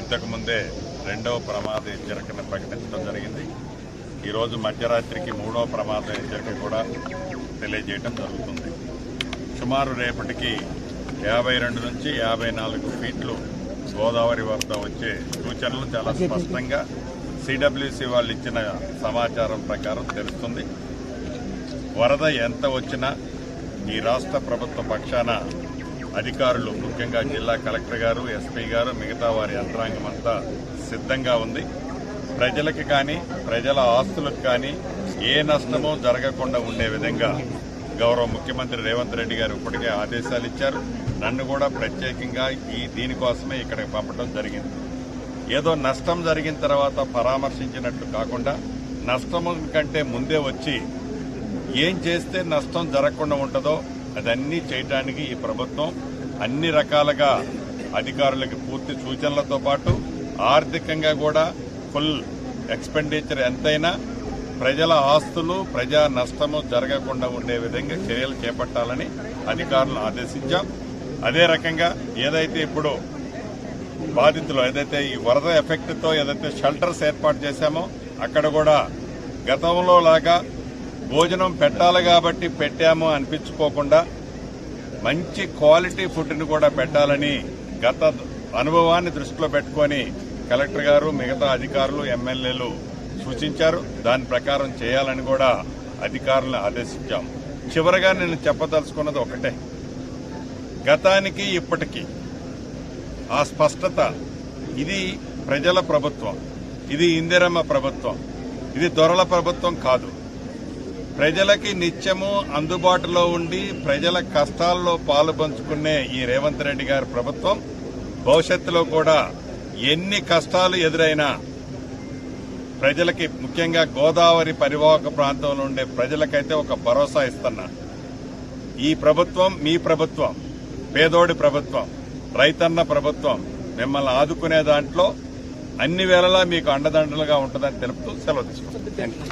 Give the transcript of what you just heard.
ఇంతకుముందే రెండవ ప్రమాద హెచ్చరికను ప్రకటించడం జరిగింది. ఈరోజు మధ్యరాత్రికి మూడవ ప్రమాద హెచ్చరిక కూడా తెలియజేయడం జరుగుతుంది. సుమారు రేపటికి 52 నుంచి 54 ఫీట్లు గోదావరి వద్ద వచ్చే సూచనలు చాలా స్పష్టంగా సిడబ్ల్యూసి వాళ్ళు ఇచ్చిన సమాచారం ప్రకారం తెలుస్తుంది. వరద ఎంత వచ్చినా ఈ రాష్ట్ర ప్రభుత్వ పక్షాన అధికారులు, ముఖ్యంగా జిల్లా కలెక్టర్ గారు, ఎస్పీ గారు, మిగతా వారి యంత్రాంగం అంతా సిద్ధంగా ఉంది. ప్రజలకు కానీ ప్రజల ఆస్తులకు కానీ ఏ నష్టమో జరగకుండా ఉండే విధంగా గౌరవ ముఖ్యమంత్రి రేవంత్ రెడ్డి గారు ఇప్పటికే ఆదేశాలు ఇచ్చారు. నన్ను కూడా ప్రత్యేకంగా దీనికోసమే ఇక్కడికి పంపడం జరిగింది. ఏదో నష్టం జరిగిన తర్వాత పరామర్శించినట్టు కాకుండా నష్టం కంటే ముందే వచ్చి ఏం చేస్తే నష్టం జరగకుండా ఉంటుందో అదన్నీ చేయడానికి ఈ ప్రభుత్వం అన్ని రకాలుగా అధికారులకు పూర్తి సూచనలతో పాటు ఆర్థికంగా కూడా ఫుల్ ఎక్స్పెండిచర్ ఎంతైనా ప్రజల ఆస్తులు, ప్రజా నష్టము జరగకుండా ఉండే విధంగా చర్యలు చేపట్టాలని అధికారులను ఆదేశించాం. అదే రకంగా ఏదైతే ఇప్పుడు బాధితులు ఏదైతే ఈ వరద ఎఫెక్ట్తో ఏదైతే షెల్టర్స్ ఏర్పాటు చేశామో అక్కడ కూడా గతంలో లాగా భోజనం పెట్టాలి కాబట్టి పెట్టాము అనిపించుకోకుండా మంచి క్వాలిటీ ఫుడ్ని కూడా పెట్టాలని గత అనుభవాన్ని దృష్టిలో పెట్టుకొని కలెక్టర్ గారు, మిగతా అధికారులు, ఎమ్మెల్యేలు సూచించారు. దాని ప్రకారం చేయాలని కూడా అధికారులను ఆదేశించాం. చివరగా నేను చెప్పదలుచుకున్నది ఒకటే, గతానికి ఇప్పటికీ ఆ స్పష్టత, ఇది ప్రజల ప్రభుత్వం, ఇది ఇందిరమ్మ ప్రభుత్వం, ఇది దొరల ప్రభుత్వం కాదు. ప్రజలకి నిత్యము అందుబాటులో ఉండి ప్రజల కష్టాల్లో పాలు పంచుకునే ఈ రేవంత్ రెడ్డి గారి ప్రభుత్వం భవిష్యత్తులో కూడా ఎన్ని కష్టాలు ఎదురైనా ప్రజలకి, ముఖ్యంగా గోదావరి పరివాహక ప్రాంతంలో ఉండే ప్రజలకైతే ఒక భరోసా ఇస్తున్నా. ఈ ప్రభుత్వం మీ ప్రభుత్వం, పేదోడి ప్రభుత్వం, రైతన్న ప్రభుత్వం. మిమ్మల్ని ఆదుకునే దాంట్లో అన్ని వేళలా మీకు అండదండలుగా ఉంటుందని తెలుపుతూ సెలవు తీసుకుంటాం.